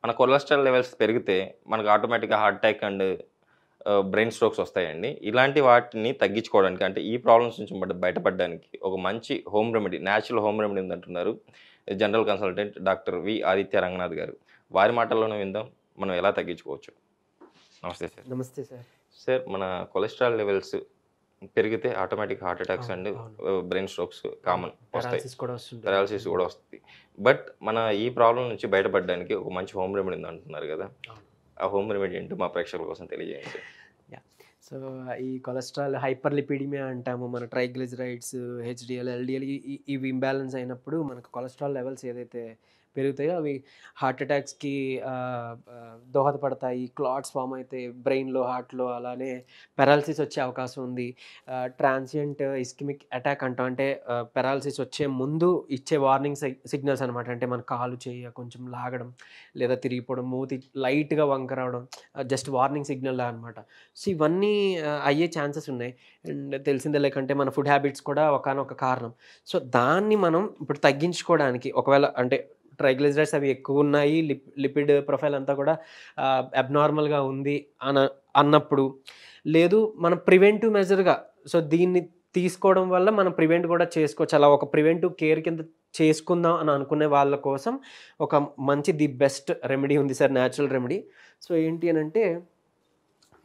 మన cholesterol levels పెరిగితే మనకు ఆటోమేటిక్‌గా heart attack and brain strokes వస్తాయండి. ఇలాంటి వాటిని తగ్గించుకోవడానికి అంటే ఈ ప్రాబ్లమ్స్ నుంచి బయటపడడానికి ఒక మంచి home remedy, natural home remedy ఉందంటున్నారు. General consultant doctor V. Aditya Ranganath garu. వారి మాటల్లోనే విందాం. మనం ఎలా తగ్గించుకోవచ్చు. నమస్తే సార్. నమస్తే సార్. సార్ మన కొలెస్ట్రాల్ లెవెల్స్ పెరిగితే automatic heart attacks and brain strokes common వస్తాయి. పెరాలసిస్ కూడా వస్తుంది. బట్ మన ఈ ప్రాబ్లం నుంచి బయటపడడానికి ఒక మంచి హోమ్ రెమెడీ ఉంది అంటున్నారు కదా. ఆ హోమ్ రెమెడీ ఏంటో మా ప్రేక్షకుల కోసం తెలియజేయండి సార్. సో ఈ కొలెస్ట్రాల్ హైపర్ లిపిడిమియా అంటాము. మన ట్రైగ్లిజరైడ్స్, హెచ్డిఎల్, ఎల్డిఎల్ ఇవి ఇంబ్యాలెన్స్ అయినప్పుడు మనకు కొలెస్ట్రాల్ లెవెల్స్ ఏదైతే పెరుగుతాయో అవి హార్ట్ అటాక్స్కి దోహదపడతాయి. క్లాట్స్ ఫామ్ అయితే బ్రెయిన్లో, హార్ట్లో, అలానే పెరాలసిస్ వచ్చే అవకాశం ఉంది. ట్రాన్సియంట్ ఇస్కిమిక్ అటాక్ అంటాం. అంటే పెరాలసిస్ వచ్చే ముందు ఇచ్చే వార్నింగ్ సిగ్నల్స్ అనమాట. అంటే మన కాలు చేయ కొంచెం లాగడం, లేదా తిరిగిపోవడం, మూతి లైట్గా వంక రావడం, జస్ట్ వార్నింగ్ సిగ్నల్ అనమాట. సో ఇవన్నీ అయ్యే ఛాన్సెస్ ఉన్నాయి. అండ్ తెలిసిందే లేకంటే మన ఫుడ్ హ్యాబిట్స్ కూడా ఒకానొక కారణం. సో దాన్ని మనం ఇప్పుడు తగ్గించుకోవడానికి ఒకవేళ అంటే ట్రైగ్లిజరైడ్స్ అవి ఎక్కువ ఉన్నాయి, లిపిడ్ ప్రొఫైల్ అంతా కూడా అబ్నార్మల్గా ఉంది అన్నప్పుడు, లేదు మనం ప్రివెంటివ్ మెజర్గా సో దీన్ని తీసుకోవడం వల్ల మనం ప్రివెంట్ కూడా చేసుకోవచ్చు. అలా ఒక ప్రివెంటివ్ కేర్ కింద చేసుకుందాం అని అనుకునే వాళ్ళ కోసం ఒక మంచి ది బెస్ట్ రెమెడీ ఉంది సార్, న్యాచురల్ రెమెడీ. సో ఏంటి అని అంటే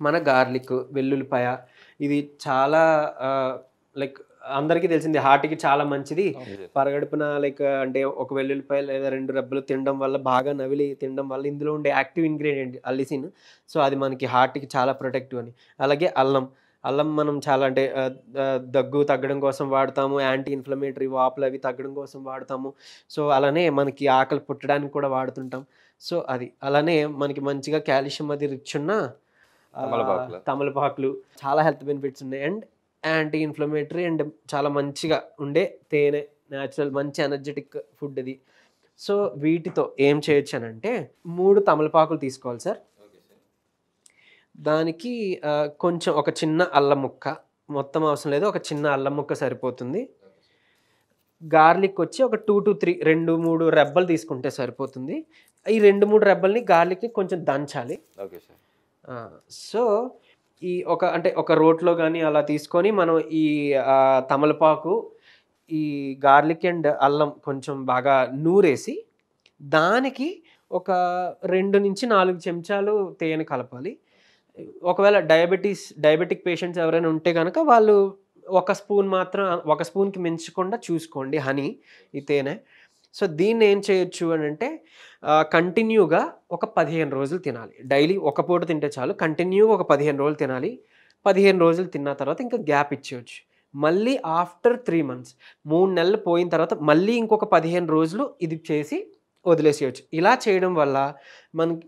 మన గార్లిక్, వెల్లుల్లిపాయ, ఇది చాలా లైక్ అందరికీ తెలిసింది, హార్ట్కి చాలా మంచిది. పరగడుపున లైక్ అంటే ఒక వెల్లుల్లిపాయ లేదా 2 రెబ్బలు తినడం వల్ల, బాగా నవిలి తినడం వల్ల ఇందులో ఉండే యాక్టివ్ ఇంగ్రీడియంట్ అల్లిసిన్. సో అది మనకి హార్ట్కి చాలా ప్రొటెక్టివ్ అని. అలాగే అల్లం మనం చాలా అంటే దగ్గు తగ్గడం కోసం వాడతాము, యాంటీ ఇన్ఫ్లమేటరీ, వాపులు అవి తగ్గడం కోసం వాడతాము. సో అలానే మనకి ఆకలి పుట్టడానికి కూడా వాడుతుంటాం. సో అది అలానే మనకి మంచిగా కాల్షియం అది రిచ్ ఉన్న తమలపాకులు చాలా హెల్త్ బెనిఫిట్స్ ఉన్నాయి. అండ్ యాంటీ ఇన్ఫ్లమేటరీ అండ్ చాలా మంచిగా ఉండే తేనె, న్యాచురల్ మంచి ఎనర్జెటిక్ ఫుడ్ ఇది. సో వీటితో ఏం చేయొచ్చు అని అంటే 3 తమలపాకులు తీసుకోవాలి సార్. దానికి కొంచెం ఒక చిన్న అల్లం ముక్క, మొత్తం అవసరం లేదు, ఒక చిన్న అల్లం ముక్క సరిపోతుంది. గార్లిక్ వచ్చి ఒక 2 to 3 2-3 రెబ్బలు తీసుకుంటే సరిపోతుంది. ఈ 2-3 రెబ్బల్ని గార్లిక్ని కొంచెం దంచాలి. Okay sir. సో ఈ ఒక రోట్లో కానీ అలా తీసుకొని మనం ఈ తమలపాకు, ఈ గార్లిక్ అండ్ అల్లం కొంచెం బాగా నూరేసి దానికి ఒక 2 నుంచి 4 చెంచాలు తేనె కలపాలి. ఒకవేళ డయాబెటిక్ పేషెంట్స్ ఎవరైనా ఉంటే కనుక వాళ్ళు 1 స్పూన్ మాత్రం, 1 స్పూన్కి మించకుండా చూసుకోండి హనీ, ఈ తేనె. సో దీన్ని ఏం చేయొచ్చు అని అంటే కంటిన్యూగా ఒక 15 రోజులు తినాలి. డైలీ ఒక పూట తింటే చాలు, కంటిన్యూగా ఒక 15 రోజులు తినాలి. 15 రోజులు తిన్న తర్వాత ఇంకా గ్యాప్ ఇచ్చేయచ్చు. మళ్ళీ ఆఫ్టర్ 3 months 3 నెలలు పోయిన తర్వాత మళ్ళీ ఇంకొక 15 రోజులు ఇది చేసి వదిలేసేయచ్చు. ఇలా చేయడం వల్ల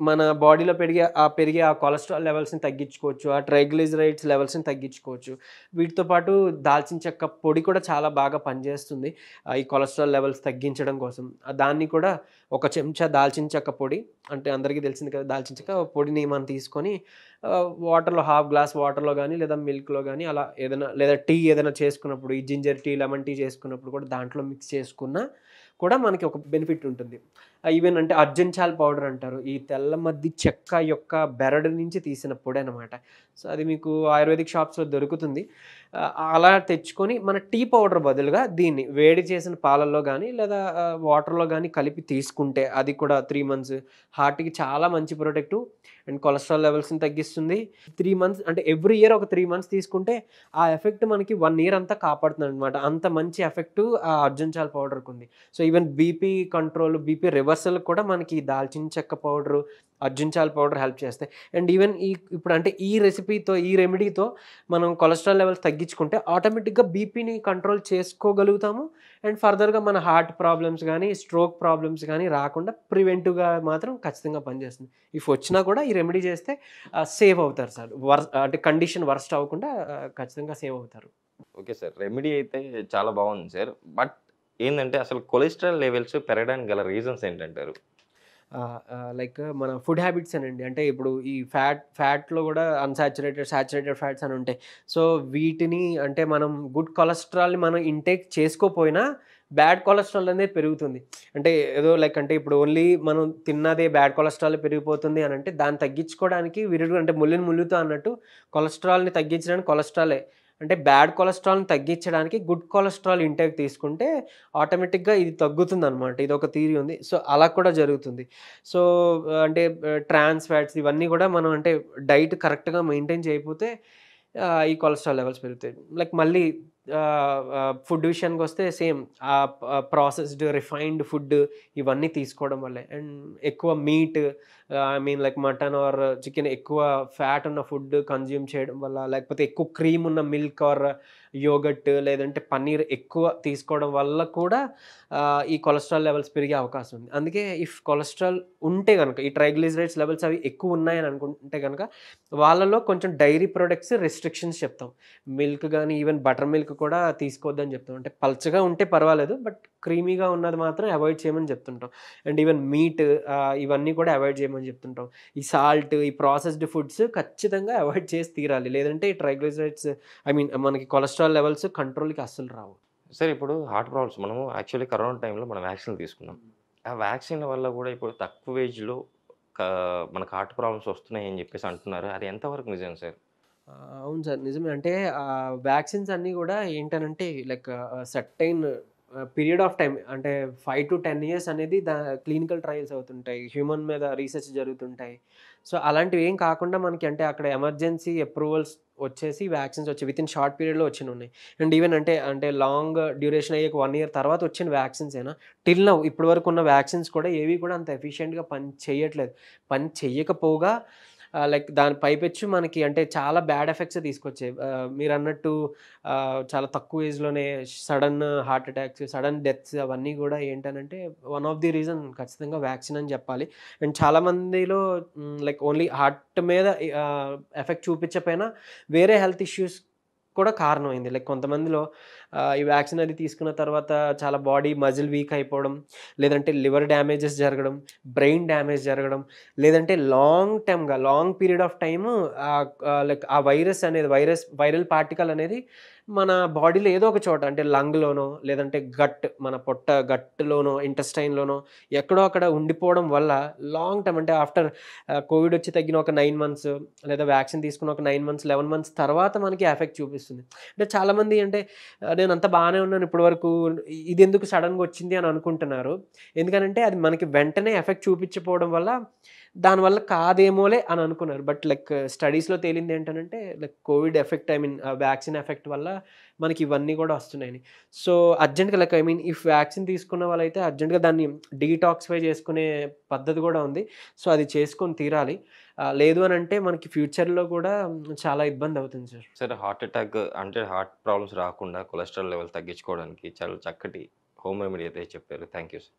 మన బాడీలో పెరిగే ఆ కొలెస్ట్రాల్ లెవెల్స్ని తగ్గించుకోవచ్చు, ఆ ట్రైగ్లిజరైడ్స్ లెవెల్స్ని తగ్గించుకోవచ్చు. వీటితో పాటు దాల్చిన చెక్క పొడి కూడా చాలా బాగా పనిచేస్తుంది ఈ కొలెస్ట్రాల్ లెవెల్స్ తగ్గించడం కోసం. దాన్ని కూడా 1 చెంచా దాల్చిన చెక్క పొడి, అంటే అందరికీ తెలిసింది కదా దాల్చిన చెక్క పొడిని మనం తీసుకొని వాటర్లో, 1/2 గ్లాస్ వాటర్లో కానీ లేదా మిల్క్లో కానీ అలా ఏదైనా, లేదా టీ ఏదైనా చేసుకున్నప్పుడు, ఈ జింజర్ టీ, లెమన్ టీ చేసుకున్నప్పుడు కూడా దాంట్లో మిక్స్ చేసుకున్నా కూడా మనకి ఒక బెనిఫిట్ ఉంటుంది. ఈవెన్ అంటే అర్జెంచాల్ పౌడర్ అంటారు, ఈ తెల్ల మద్ది చెక్క యొక్క బెరడు నుంచి తీసిన పొడి అనమాట. సో అది మీకు ఆయుర్వేదిక్ షాప్స్లో దొరుకుతుంది. అలా తెచ్చుకొని మన టీ పౌడర్ బదులుగా దీన్ని వేడి చేసిన పాలల్లో కానీ లేదా వాటర్లో కానీ కలిపి తీసుకుంటే అది కూడా 3 months హార్ట్కి చాలా మంచి ప్రొటెక్టివ్ అండ్ కొలెస్ట్రాల్ లెవెల్స్ని తగ్గిస్తుంది. 3 months అంటే ఎవ్రీ ఇయర్ ఒక 3 months తీసుకుంటే ఆ ఎఫెక్ట్ మనకి 1 year అంతా కాపాడుతుంది అనమాట. అంత మంచి ఎఫెక్ట్ ఆ అర్జెంచాల్ పౌడర్కి ఉంది. So even BP control, BP reversal కూడా మనకి దాల్చిన చెక్క పౌడరు, అర్జెంచాల్ పౌడర్ హెల్ప్ చేస్తాయి. అండ్ ఈవెన్ ఇప్పుడు అంటే ఈ రెసిపీతో, ఈ రెమెడీతో మనం కొలెస్ట్రాల్ లెవెల్స్ తగ్గించుకుంటే ఆటోమేటిక్గా బీపీని కంట్రోల్ చేసుకోగలుగుతాము. అండ్ ఫర్దర్గా మన హార్ట్ ప్రాబ్లమ్స్ కానీ, స్ట్రోక్ ప్రాబ్లమ్స్ కానీ రాకుండా ప్రివెంటివ్గా మాత్రం ఖచ్చితంగా పనిచేస్తుంది. ఇఫ్ వచ్చినా కూడా ఈ రెమెడీ చేస్తే సేవ్ అవుతారు సార్. అంటే కండిషన్ వర్స్ట్ అవ్వకుండా ఖచ్చితంగా సేవ్ అవుతారు. ఓకే సార్, రెమెడీ అయితే చాలా బాగుంది సార్. బట్ ఏంటంటే అసలు కొలెస్ట్రాల్ లెవెల్స్ పెరగడానికి గల రీజన్స్ ఏంటంటారు? లైక్ మన ఫుడ్ హ్యాబిట్స్ అనండి. అంటే ఇప్పుడు ఈ ఫ్యాట్లో కూడా సాచురేటెడ్ ఫ్యాట్స్ అని ఉంటాయి. సో వీటిని అంటే మనం గుడ్ కొలెస్ట్రాల్ని మనం ఇంటేక్ చేసుకోపోయినా బ్యాడ్ కొలెస్ట్రాల్ అనేది పెరుగుతుంది. అంటే ఏదో లైక్ అంటే ఇప్పుడు ఓన్లీ మనం తిన్నదే బ్యాడ్ కొలెస్ట్రాల్ పెరిగిపోతుంది అని అంటే దాన్ని తగ్గించుకోవడానికి విరుగుడు అంటే ముళ్ళుని ముళ్ళుతో అన్నట్టు కొలెస్ట్రాల్‌ని తగ్గించడానికి కొలెస్ట్రాలే అంటే బ్యాడ్ కొలెస్ట్రాల్‌ని తగ్గించడానికి గుడ్ కొలెస్ట్రాల్ ఇంటేక్ తీసుకుంటే ఆటోమేటిక్‌గా ఇది తగ్గుతుందనమాట. ఇదొక థియరీ ఉంది. సో, అలా కూడా జరుగుతుంది. సో, అంటే ట్రాన్స్ ఫ్యాట్స్ ఇవన్నీ కూడా మనం అంటే డైట్ కరెక్ట్‌గా మెయింటైన్ చేయకపోతే ఈ కొలెస్ట్రాల్ లెవెల్స్ పెరుగుతాయి. లైక్ మళ్ళీ ఫుడ్ విషయానికొస్తే సేమ్ ప్రాసెస్డ్, రిఫైన్డ్ ఫుడ్ ఇవన్నీ తీసుకోవడం వల్లే. అండ్ ఎక్కువ meet I mean like mutton or chicken ఎక్కువ ఫ్యాట్ ఉన్న ఫుడ్ కన్జ్యూమ్ చేయడం వల్ల, లేకపోతే ఎక్కువ క్రీమ్ ఉన్న మిల్క్ ఆర్ యోగర్ట్ లేదంటే పన్నీర్ ఎక్కువ తీసుకోవడం వల్ల కూడా ఈ కొలెస్ట్రాల్ లెవెల్స్ పెరిగే అవకాశం ఉంది. అందుకే ఇఫ్ కొలెస్ట్రాల్ ఉంటే గనక ఈ ట్రైగ్లిజరైడ్స్ లెవెల్స్ అవి ఎక్కువ ఉన్నాయని అనుకుంటే గనక వాళ్ళలో కొంచెం డైరీ ప్రొడక్ట్స్ రెస్ట్రిక్షన్స్ చెప్తాం. మిల్క్ గానీ, ఈవెన్ బటర్ మిల్క్ కూడా తీసుకోవద్దని చెప్తాం. అంటే పల్చగా ఉంటే పర్వాలేదు. బట్ క్రీమీగా ఉన్నది మాత్రం అవాయిడ్ చేయమని చెప్తుంటాం. అండ్ ఈవెన్ మీట్ ఇవన్నీ కూడా అవాయిడ్ చేయమని చెప్తుంటాం. ఈ సాల్ట్, ఈ ప్రాసెస్డ్ ఫుడ్స్ ఖచ్చితంగా అవాయిడ్ చేసి తీరాలి. లేదంటే ఈ ట్రైగ్లిజరైడ్స్ ఐ మీన్ మనకి కొలెస్ట్రాల్ లెవెల్స్ కంట్రోల్‌కి అస్సలు రావు. సార్ ఇప్పుడు హార్ట్ ప్రాబ్లమ్స్ మనము యాక్చువల్లీ కరోనా టైంలో మనం వ్యాక్సిన్‌లు తీసుకున్నాం. ఆ వ్యాక్సిన్‌ల వల్ల కూడా ఇప్పుడు తక్కువ ఏజ్‌లో క మనకు హార్ట్ ప్రాబ్లమ్స్ వస్తున్నాయని చెప్పేసి అంటున్నారు. అది ఎంతవరకు నిజం సార్? అవును సార్. నిజమే. అంటే వ్యాక్సిన్స్ అన్నీ గూడా ఏంటనంటే like certain period of time అంటే 5-10 ఇయర్స్ అనేది క్లినికల్ ట్రయల్స్ అవుతుంటాయి. హ్యూమన్ మీద రీసెర్చ్ జరుగుతుంటాయి. సో, అలాంటివి ఏం కాకుండా మనకి అంటే అక్కడ ఎమర్జెన్సీ అప్రూవల్స్ వచ్చేసి వ్యాక్సిన్స్ వచ్చాయి. వితిన్ షార్ట్ పీరియడ్‌లో వచ్చినున్నాయి. అండ్ ఈవెన్ అంటే లాంగ్ డ్యూరేషన్ అయ్యాక 1 ఇయర్ తర్వాత వచ్చిన వ్యాక్సిన్సేనా టిల్ నౌ ఇప్పటి వరకు ఉన్న వ్యాక్సిన్స్ కూడా ఏవి కూడా అంత ఎఫిషియెంట్‌గా పని చేయట్లేదు. పని చెయ్యకపోగా లైక్ దాని పైపెచ్చు మనకి అంటే చాలా బ్యాడ్ ఎఫెక్ట్సే తీసుకొచ్చాయి. మీరన్నట్టు చాలా తక్కువ ఏజ్‌లోనే sudden heart attacks, sudden deaths అవన్నీ గూడా ఏంటనంటే వన్ ఆఫ్ ది రీజన్ ఖచ్చితంగా వ్యాక్సిన్ అని జెప్పాలి. అండ్ చాలా మందిలో లైక్ ఓన్లీ హార్ట్ మీద ఎఫెక్ట్ చూపించకపోయినా వేరే హెల్త్ ఇష్యూస్ కూడా కారణమైంది. లైక్ కొంతమందిలో ఈ వ్యాక్సిన్ అది తీసుకున్న తర్వాత చాలా బాడీ మజిల్ వీక్ అయిపోవడం, లేదంటే లివర్ డ్యామేజెస్ జరగడం, బ్రెయిన్ డ్యామేజ్ జరగడం, లేదంటే long period of time like ఆ వైరల్ పార్టికల్ అనేది మన బాడీలో ఏదో ఒక చోట అంటే లంగ్‌లోనో, లేదంటే మన పొట్ట గట్‌లోనో, ఇంటెస్టైన్‌లోనో ఎక్కడో అక్కడ ఉండిపోవడం వల్ల లాంగ్ టర్మ్ అంటే ఆఫ్టర్ కోవిడ్ వచ్చి తగ్గిన ఒక 9 మంత్స్ లేదా వ్యాక్సిన్ తీసుకున్న ఒక 9 మంత్స్, 11 మంత్స్ తర్వాత మనకి ఎఫెక్ట్ చూపిస్తుంది. అంటే చాలామంది అంటే నేనంతా బానే ఉన్నాను ఇప్పటి వరకు ఇదెందుకు సడెన్‌గా వచ్చింది అని అనుకుంటున్నారు. ఎందుకనంటే అది మనకి వెంటనే ఎఫెక్ట్ చూపించకపోవడం వల్ల దానివల్ల కాదేమోలే అని అనుకున్నారు. బట్ లైక్ స్టడీస్‌లో తేలింది ఏంటనంటే like Covid effect I mean vaccine effect వల్ల మనకి ఇవన్నీ కూడా వస్తున్నాయని. సో, అర్జెంట్‌గా like I mean if vaccine తీసుకున్న వాళ్ళైతే అర్జెంట్‌గా దాన్ని డీటాక్సిఫై చేసుకునే పద్ధతి కూడా ఉంది. సో, అది చేసుకొని తీరాలి. లేదు అనంటే మనకి ఫ్యూచర్‌లో కూడా చాలా ఇబ్బందవుతుంది సార్. సార్ హార్ట్ అటాక్ అంటే హార్ట్ ప్రాబ్లమ్స్ రాకుండా కొలెస్ట్రాల్ లెవెల్ తగ్గించుకోవడానికి చాలా చక్కటి హోమ్ రెమెడీ అయితే చెప్పారు. Thank you sir.